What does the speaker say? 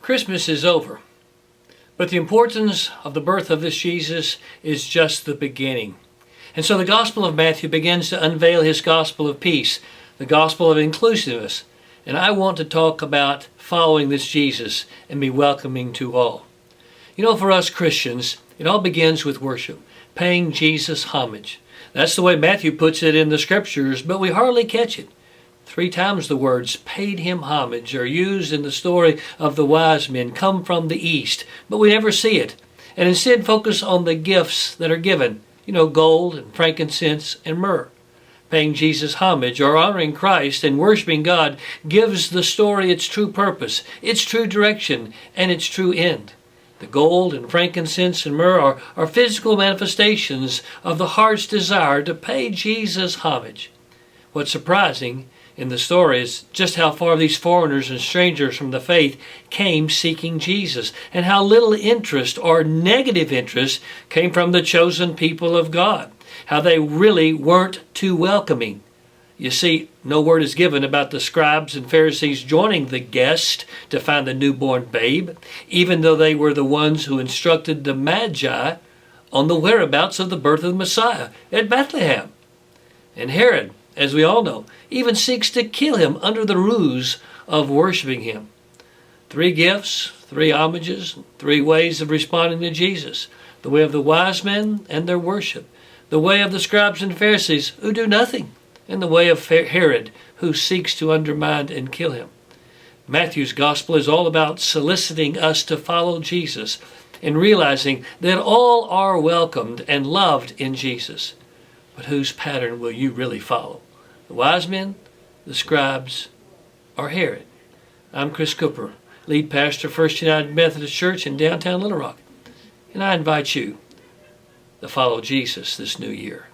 Christmas is over, but the importance of the birth of this Jesus is just the beginning. And so the Gospel of Matthew begins to unveil his gospel of peace, the gospel of inclusiveness. And I want to talk about following this Jesus and be welcoming to all. You know, for us Christians, it all begins with worship, paying Jesus homage. That's the way Matthew puts it in the scriptures, but we hardly catch it. 3 times the words paid him homage are used in the story of the wise men come from the east, but we never see it, and instead focus on the gifts that are given, gold and frankincense and myrrh. Paying Jesus homage or honoring Christ and worshiping God gives the story its true purpose, its true direction, and its true end. The gold and frankincense and myrrh are physical manifestations of the heart's desire to pay Jesus homage. What's surprising in the story is just how far these foreigners and strangers from the faith came seeking Jesus, and how little interest or negative interest came from the chosen people of God, how they really weren't too welcoming. You see, no word is given about the scribes and Pharisees joining the guest to find the newborn babe, even though they were the ones who instructed the Magi on the whereabouts of the birth of the Messiah at Bethlehem. And Herod, as we all know, even seeks to kill him under the ruse of worshiping him. 3 gifts, 3 homages, 3 ways of responding to Jesus. The way of the wise men and their worship. The way of the scribes and Pharisees who do nothing. And the way of Herod who seeks to undermine and kill him. Matthew's gospel is all about soliciting us to follow Jesus and realizing that all are welcomed and loved in Jesus. But whose pattern will you really follow? The wise men, the scribes, or Herod? I'm Chris Cooper, lead pastor, First United Methodist Church in downtown Little Rock. And I invite you to follow Jesus this new year.